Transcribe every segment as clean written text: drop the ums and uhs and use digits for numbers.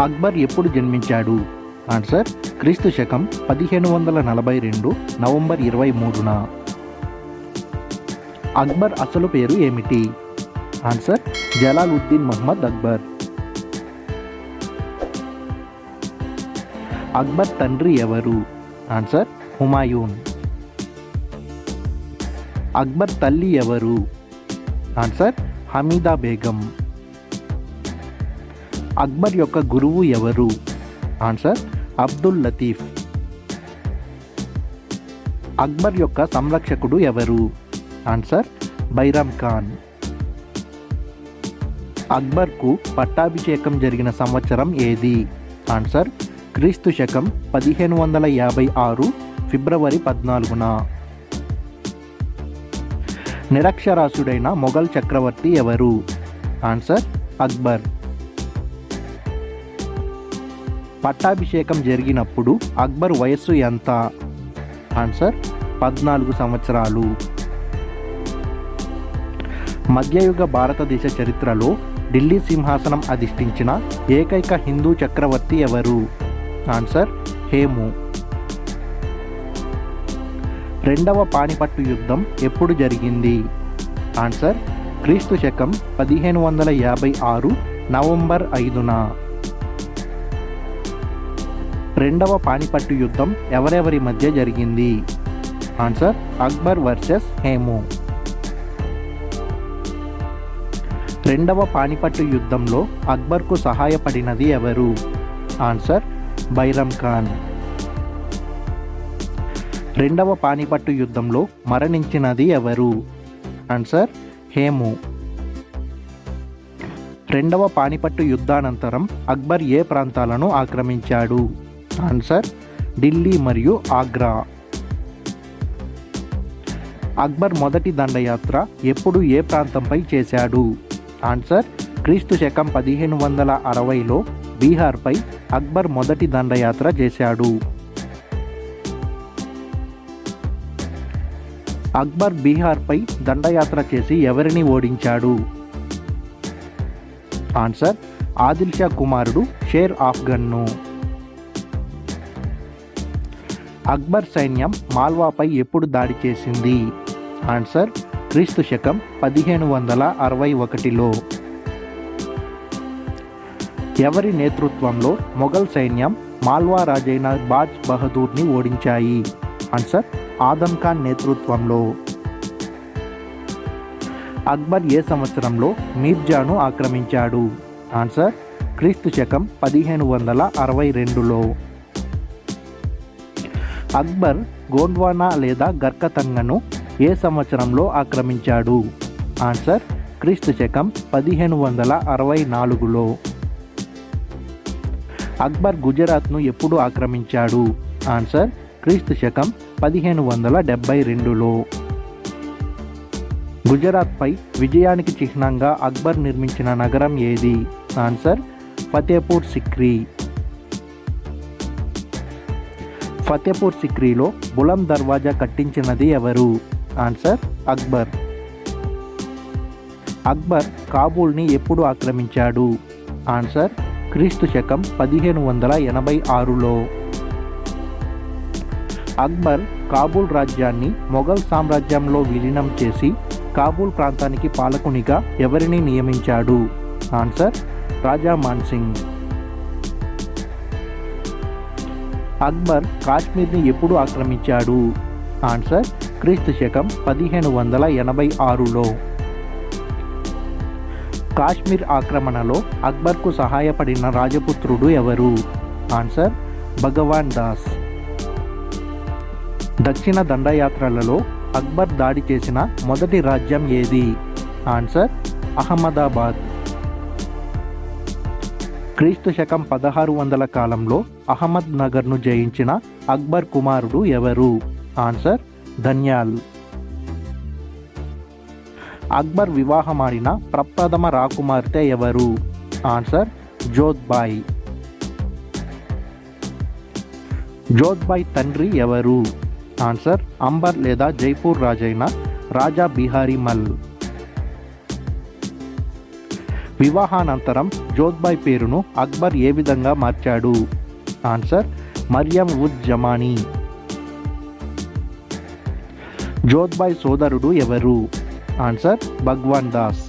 అక్బర్ ఎప్పుడు జన్మించాడు? ఆన్సర్ క్రీస్తు శకం 1542 నవంబర్ 23న. అక్బర్ అసలు పేరు ఏమిటి? ఆన్సర్ జలాలుద్దీన్ మహమ్మద్ అక్బర్. అక్బర్ తండ్రి ఎవరు? ఆన్సర్ హుమాయూన్. అక్బర్ తల్లి ఎవరు? ఆన్సర్ హమీదా బేగం. అక్బర్ యొక్క గురువు ఎవరు? ఆన్సర్ అబ్దుల్ లతీఫ్. అక్బర్ యొక్క సంరక్షకుడు ఎవరు? ఆన్సర్ బైరామ్ ఖాన్. అక్బర్కు పట్టాభిషేకం జరిగిన సంవత్సరం ఏది? ఆన్సర్ క్రీస్తు శకం 1556 ఫిబ్రవరి 14న. నిరక్షరాస్యుడైన మొఘల్ చక్రవర్తి ఎవరు? ఆన్సర్ అక్బర్. పట్టాభిషేకం జరిగినప్పుడు అక్బర్ వయస్సు ఎంత? ఆన్సర్ 14 సంవత్సరాలు. మధ్యయుగ భారతదేశ చరిత్రలో ఢిల్లీ సింహాసనం అధిష్ఠించిన ఏకైక హిందూ చక్రవర్తి ఎవరు? ఆన్సర్ హేము. రెండవ పానిపట్టు యుద్ధం ఎప్పుడు జరిగింది? ఆన్సర్ క్రీస్తు శకం 1556 నవంబర్ 5న. రెండవ పానిపట్టు యుద్ధం ఎవరెవరి మధ్య జరిగింది? Answer Akbar versus Hemu. రెండవ పానిపట్టు యుద్ధంలో అక్బర్కు సహాయపడినది ఎవరు? ఆన్సర్ బైరామ్ ఖాన్. రెండవ పానిపట్టు యుద్ధంలో మరణించినది ఎవరు? ఆన్సర్ హేము. రెండవ పానిపట్టు యుద్ధానంతరం అక్బర్ ఏ ప్రాంతాలను ఆక్రమించాడు? ఆన్సర్ ఢిల్లీ మరియు ఆగ్రా. అక్బర్ మొదటి దండయాత్ర ఎప్పుడు ఏ ప్రాంతంపై చేశాడు? ఆన్సర్ క్రీస్తు శకం 1560లో బీహార్పై అక్బర్ మొదటి దండయాత్ర చేశాడు. అక్బర్ బీహార్పై దండయాత్ర చేసి ఎవరిని ఓడించాడు? ఆన్సర్ ఆదిల్ షా కుమారుడు షేర్ ఆఫ్ఘన్ను. అక్బర్ సైన్యం మాల్వాపై ఎప్పుడు దాడి చేసింది? ఆన్సర్ క్రీస్తు శకం 1561లో. ఎవరి నేతృత్వంలో మొఘల్ సైన్యం మాల్వా రాజైన బాజ్ బహదూర్ని ఓడించాయి? ఆన్సర్ ఆదం ఖాన్ నేతృత్వంలో. అక్బర్ ఏ సంవత్సరంలో మీర్జాను ఆక్రమించాడు? ఆన్సర్ క్రీస్తు శకం 1562లో. అక్బర్ గోండ్వానా లేదా గర్కతంగను ఏ సంవత్సరంలో ఆక్రమించాడు? ఆన్సర్ క్రీస్తు శకం 1564లో. అక్బర్ గుజరాత్ను ఎప్పుడు ఆక్రమించాడు? ఆన్సర్ క్రీస్తు శకం 1572లో. గుజరాత్పై విజయానికి చిహ్నంగా అక్బర్ నిర్మించిన నగరం ఏది? ఆన్సర్ ఫతేపూర్ సిక్రీ. ఫతేపూర్ సిక్రీలో బులంద్ దర్వాజా కట్టించినది ఎవరు? ఆన్సర్ అక్బర్. అక్బర్ కాబూల్ని ఎప్పుడు ఆక్రమించాడు? ఆన్సర్ క్రీస్తు శకం 1586లో. అక్బర్ కాబూల్ రాజ్యాన్ని మొఘల్ సామ్రాజ్యంలో విలీనం చేసి కాబూల్ ప్రాంతానికి పాలకునిగా ఎవరిని నియమించాడు? ఆన్సర్ రాజా మాన్సింగ్. అక్బర్ కాశ్మీర్ని ఎప్పుడు ఆక్రమించాడు? ఆన్సర్ క్రీస్తు శకం 1586లో. కాశ్మీర్ ఆక్రమణలో అక్బర్కు సహాయపడిన రాజపుత్రుడు ఎవరు? ఆన్సర్ భగవాన్ దాస్. దక్షిణ దండయాత్రలలో అక్బర్ దాడి చేసిన మొదటి రాజ్యం ఏది? ఆన్సర్ అహ్మదాబాద్. క్రీస్తు శకం 1600 కాలంలో అహ్మద్ నగర్ను జయించిన అక్బర్ కుమారుడు ఎవరు? ఆన్సర్ ధన్యాల్. అక్బర్ వివాహమాడిన ప్రప్రథమ రాకుమార్తె ఎవరు? ఆన్సర్ జోధ్బాయ్. జోధ్బాయ్ తండ్రి ఎవరు? ఆన్సర్ అంబర్ లేదా జైపూర్ రాజైన రాజా బిహారీ మల్. వివాహానంతరం జోధ్బాయ్ పేరును అక్బర్ ఏ విధంగా మార్చాడు? ఆన్సర్ మరియం ఉజ్ జమానీ. జోధ్బాయ్ సోదరుడు ఎవరు? ఆన్సర్ భగవాన్ దాస్.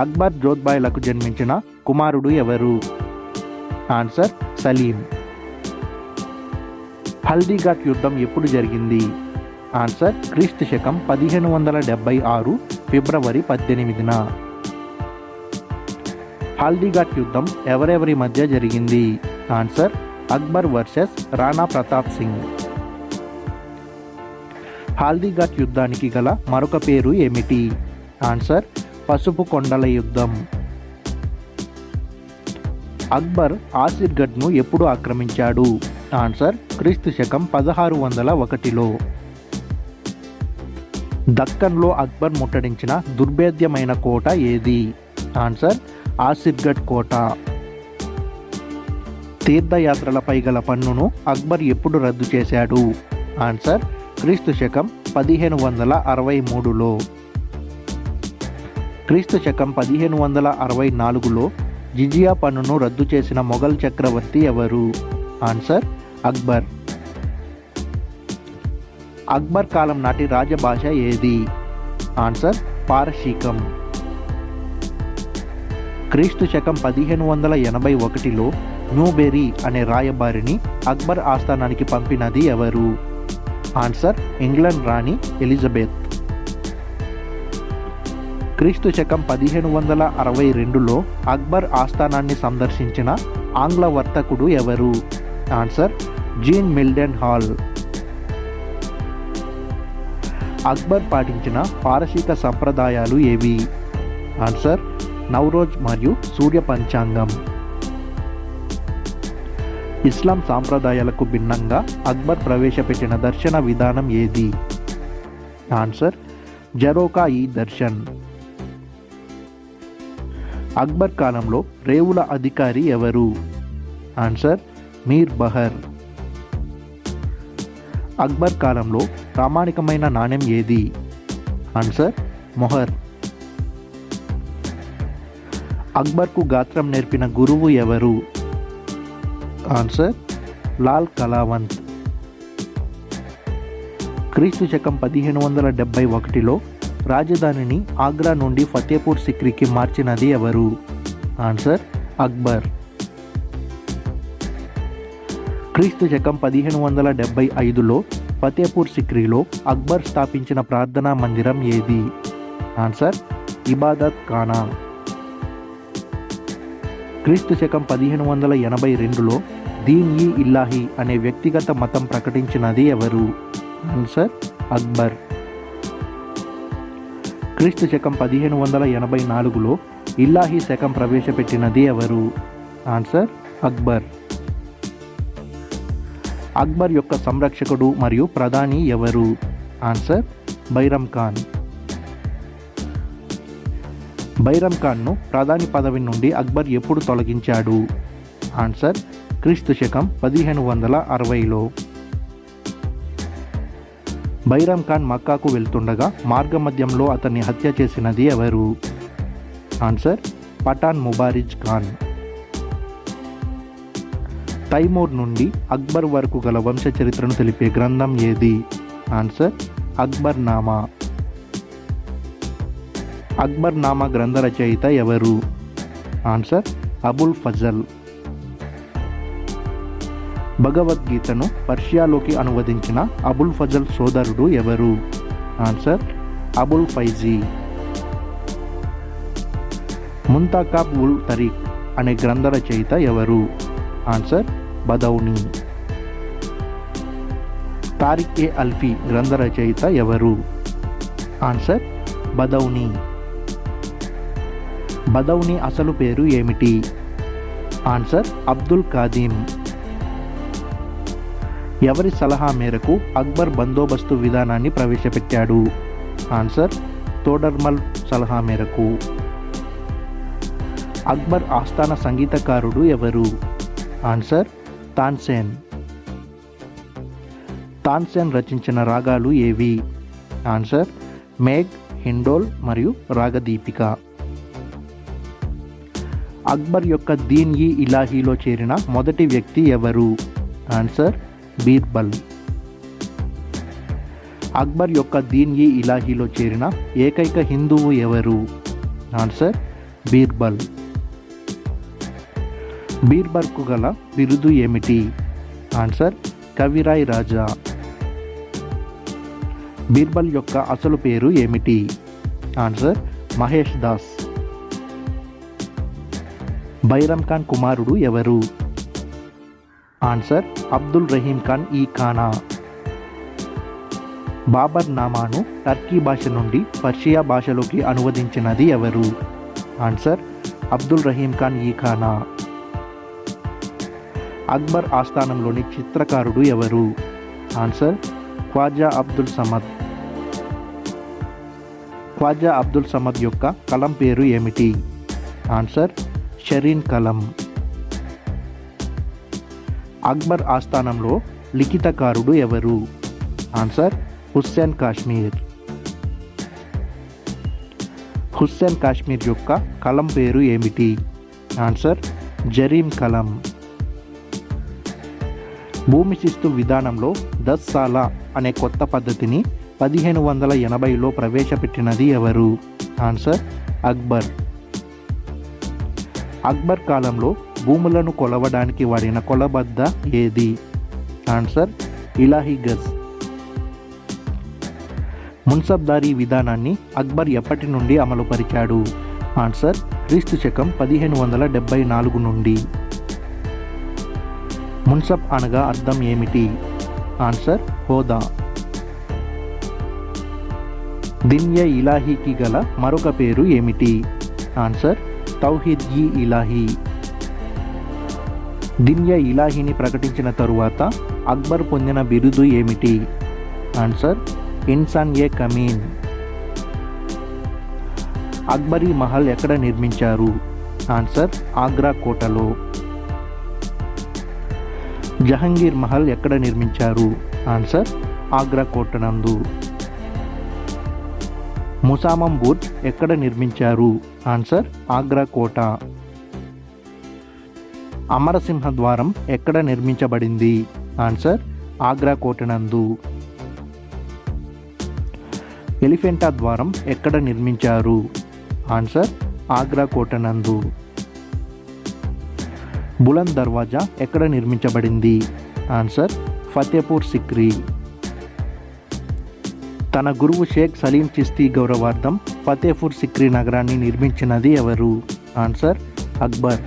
అక్బర్ జోధ్బాయ్లకు జన్మించిన కుమారుడు ఎవరు? ఆన్సర్ సలీం. హల్దీఘాట్ యుద్ధం ఎప్పుడు జరిగింది? ఆన్సర్ క్రీస్తు శకం 1576 ఫిబ్రవరి 18న. హల్దీఘాట్ యుద్ధం ఎవరెవరి మధ్య జరిగింది? Answer Akbar versus Rana Pratap Singh. హల్దీఘాట్ యుద్ధానికి గల మరొక పేరు ఏమిటి? ఆన్సర్ పసుపు కొండల యుద్ధం. అక్బర్ ఆసిర్గఢ్ను ఎప్పుడు ఆక్రమించాడు? ఆన్సర్ క్రీస్తు శకం 1601లో. దక్కన్లో అక్బర్ ముట్టడించిన దుర్భేద్యమైన కోట ఏది? ఆన్సర్ ఆసిర్గఢ్ కోట. తీర్థయాత్రలపై గల పన్నును అక్బర్ ఎప్పుడు రద్దు చేశాడు? ఆన్సర్ క్రీస్తు శకం 1563లో. క్రీస్తు శకం 1564లో జిజియా పన్నును రద్దు చేసిన మొఘల్ చక్రవర్తి ఎవరు? ఆన్సర్ అక్బర్. అక్బర్ కాలం నాటి రాజభాష ఏది? ఆన్సర్ పారశీకం. క్రీస్తు శకం 1581లో న్యూబెరీ అనే రాయబారిని అక్బర్ ఆస్థానానికి పంపినది ఎవరు? ఆన్సర్ ఇంగ్లాండ్ రాణి ఎలిజబెత్. క్రీస్తు శకం 1562లో అక్బర్ ఆస్థానాన్ని సందర్శించిన ఆంగ్ల వర్తకుడు ఎవరు? Answer John Mildenhall. Akbar పాటించిన పారసీక సంప్రదాయాలు ఏవి? ఆన్సర్ నవరోజ్ మరియు సూర్య పంచాంగం. ఇస్లాం సాంప్రదాయాలకు భిన్నంగా అక్బర్ ప్రవేశపెట్టిన దర్శన విధానం ఏది? ఆన్సర్ జరోకా ఈ దర్శన్. అక్బర్ కాలంలో రేవుల అధికారి ఎవరు? ఆన్సర్ మీర్ బహర్. అక్బర్ కాలంలో ప్రామాణికమైన నాణెం ఏది? Answer mohair. అక్బర్కు గాత్రం నేర్పిన గురువు ఎవరు? ఆన్సర్ లాల్ కలావంత్. క్రీస్తు శకం 1571లో రాజధానిని ఆగ్రా నుండి ఫతేపూర్ సిక్రీకి మార్చినది ఎవరు? ఆన్సర్ అక్బర్. క్రీస్తు శకం 1575లో ఫతేపూర్ సిక్రీలో అక్బర్ స్థాపించిన ప్రార్థనా మందిరం ఏది? ఆన్సర్ ఇబాదత్ ఖానా. క్రీస్తు శకం 1582లో దీన్ ఈ ఇల్లాహి అనే వ్యక్తిగత మతం ప్రకటించినది ఎవరు? ఆన్సర్ అక్బర్. క్రీస్తు శకం 1584లో ఇల్లాహి శకం ప్రవేశపెట్టినది ఎవరు? ఆన్సర్ అక్బర్. అక్బర్ యొక్క సంరక్షకుడు మరియు ప్రధాని ఎవరు? ఆన్సర్ బైరం ఖాన్. బైరం ఖాన్ను ప్రధాని పదవి నుండి అక్బర్ ఎప్పుడు తొలగించాడు? ఆన్సర్ క్రీస్తు శకం 1560లో. బైరం ఖాన్ మక్కాకు వెళ్తుండగా మార్గమధ్యంలో అతన్ని హత్య చేసినది ఎవరు? ఆన్సర్ పఠాన్ ముబారిజ్ ఖాన్. తైమూర్ నుండి అక్బర్ వరకు గల వంశ చరిత్రను తెలిపే గ్రంథం ఏది? ఆన్సర్ అక్బర్ నామా. అక్బర్ నామా గ్రంథ రచయిత ఎవరు? ఆన్సర్ అబుల్ ఫజల్. భగవద్గీతను పర్షియాలోకి అనువదించిన అబుల్ ఫజల్ సోదరుడు ఎవరు? ఆన్సర్ అబుల్ ఫైజీ. ముంతాకాబ్ ఉల్ తరీక్ అనే గ్రంథ రచయిత ఎవరు? ఆన్సర్ బదౌని. తారిక్ ఏ అల్ఫీ గ్రంథ రచయిత ఎవరు? ఆన్సర్ బదౌని. బదౌని అసలు పేరు ఏమిటి? ఆన్సర్ అబ్దుల్ కాదిం. ఎవరి సలహా మేరకు అక్బర్ బందోబస్తు విధానాన్ని ప్రవేశపెట్టాడు? ఆన్సర్ తోడర్మల్ సలహా మేరకు. అక్బర్ ఆస్థాన సంగీతకారుడు ఎవరు? ఆన్సర్ తాన్సేన్. తాన్సేన్ రచించిన రాగాలు ఏవి? ఆన్సర్ మేఘ్, హిండోల్ మరియు రాగదీపిక. అక్బర్ యొక్క దీన్ ఈ ఇలాహీలో చేరిన మొదటి వ్యక్తి ఎవరు? ఆన్సర్ బీర్బల్. అక్బర్ యొక్క దీన్ ఈ ఇలాహీలో చేరిన ఏకైక హిందువు ఎవరు? ఆన్సర్ బీర్బల్. బీర్బల్కు గల బిరుదు ఏమిటి? ఆన్సర్ కవిరాయ్ రాజా. బీర్బల్ యొక్క అసలు పేరు ఏమిటి? ఆన్సర్ మహేష్ దాస్. బైరమ్ ఖాన్ కుమారుడు ఎవరు? ఆన్సర్ అబ్దుల్ రహీం ఖాన్ ఈ ఖానా. బాబర్ నామాను టర్కీ భాష నుండి పర్షియా భాషలోకి అనువదించినది ఎవరు? ఆన్సర్ అబ్దుల్ రహీం ఖాన్ ఈ ఖానా. అక్బర్ ఆస్థానంలోని చిత్రకారుడు ఎవరు? ఆన్సర్ ఖ్వాజా అబ్దుల్ సమద్. ఖ్వాజా అబ్దుల్ సమద్ యొక్క కలం పేరు ఏమిటి? ఆన్సర్ షరీన్ కలం. అక్బర్ ఆస్థానంలో లిఖితకారుడు ఎవరు? ఆన్సర్ హుస్సేన్ కాశ్మీర్. హుస్సేన్ కాశ్మీర్ యొక్క కలం పేరు ఏమిటి? ఆన్సర్ జరీం కలం. భూమి శిస్తు విధానంలో 10 సాలా అనే కొత్త పద్ధతిని 1580లో ప్రవేశపెట్టినది ఎవరు? ఆన్సర్ అక్బర్. అక్బర్ కాలంలో భూములను కొలవడానికి వాడిన కొలబద్ద ఏది? ఆన్సర్ ఇలాహీ గజ్. మున్సబ్దారీ విధానాన్ని అక్బర్ ఎప్పటి నుండి అమలుపరిచాడు? ఆన్సర్ క్రీస్తు శకం 1574 నుండి. మున్సబ్ అనగా అర్థం ఏమిటి? ఆన్సర్ హోదా. దిన్-ఏ ఇలాహీకి గల మరొక పేరు ఏమిటి? ఆన్సర్ తౌహీద్ ఈ ఇలాహీ. దిన్-ఏ ఇలాహీని ప్రకటించిన తరువాత అక్బర్ పొందిన బిరుదు ఏమిటి? ఆన్సర్ ఇన్సాన్-ఏ కమీన్. అక్బరీ మహల్ ఎక్కడ నిర్మించారు? ఆన్సర్ ఆగ్రా కోటలో. జహంగీర్ మహల్ ఎక్కడ నిర్మించారు? ఆన్సర్ ఆగ్రా కోట నందు. ముసామం బుర్జ్ ఎక్కడ నిర్మించారు? ఆన్సర్ ఆగ్రా కోట. అమరసింహ ద్వారం ఎక్కడ నిర్మించబడింది? ఆన్సర్ ఆగ్రా కోట నందు. ఎలిఫెంటా ద్వారం ఎక్కడ నిర్మించారు? ఆన్సర్ ఆగ్రా కోట నందు. బులంద్ దర్వాజా ఎక్కడ నిర్మించబడింది? ఆన్సర్ ఫతేపూర్ సిక్రీ. తన గురువు షేక్ సలీం చిస్తీ గౌరవార్థం ఫతేపూర్ సిక్రీ నగరాన్ని నిర్మించినది ఎవరు? ఆన్సర్ అక్బర్.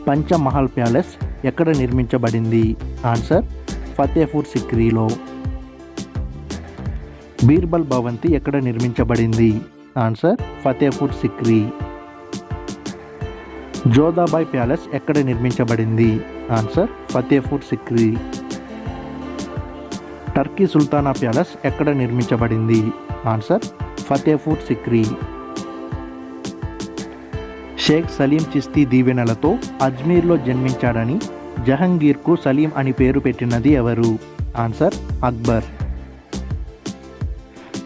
పంచమహల్ ప్యాలెస్ ఎక్కడ నిర్మించబడింది? ఆన్సర్ ఫతేపూర్ సిక్రీలో. బీర్బల్ భవంతి ఎక్కడ నిర్మించబడింది? ఆన్సర్ ఫతేపూర్ సిక్రీ. జోధాబాయ్ ప్యాలెస్ ఎక్కడ నిర్మించబడింది? Answer Fatehpur Sikri. Turkey Sultana palace ఎక్కడ నిర్మించబడింది? ఆన్సర్ ఫతేపూర్ సిక్రీ. షేక్ సలీం చిస్తీ దీవెనలతో అజ్మీర్లో జన్మించాడని జహంగీర్కు సలీం అని పేరు పెట్టినది ఎవరు? ఆన్సర్ అక్బర్.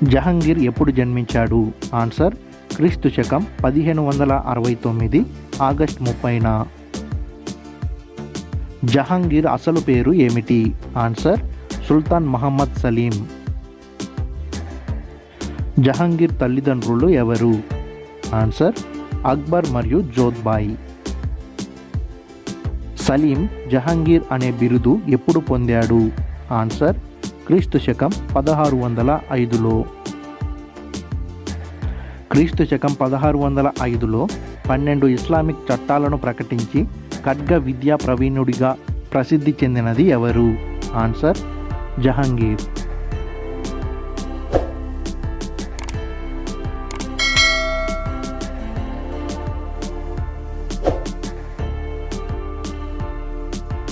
జహంగీర్ ఎప్పుడు జన్మించాడు? ఆన్సర్ క్రీస్తు శకం 1569 ఆగస్టు 30న. జహంగీర్ అసలు పేరు ఏమిటి? ఆన్సర్ సుల్తాన్ మహమ్మద్ సలీం. జహంగీర్ తల్లిదండ్రులు ఎవరు? ఆన్సర్ అక్బర్ మరియు జోధ్బాయ్. సలీం జహంగీర్ అనే బిరుదు ఎప్పుడు పొందాడు? ఆన్సర్ క్రీస్తు శకం 1605లో. క్రీస్తు శకం 1605లో 12 ఇస్లామిక్ చట్టాలను ప్రకటించి ఖడ్గ విద్యా ప్రవీణుడిగా ప్రసిద్ధి చెందినది ఎవరు? ఆన్సర్ జహంగీర్.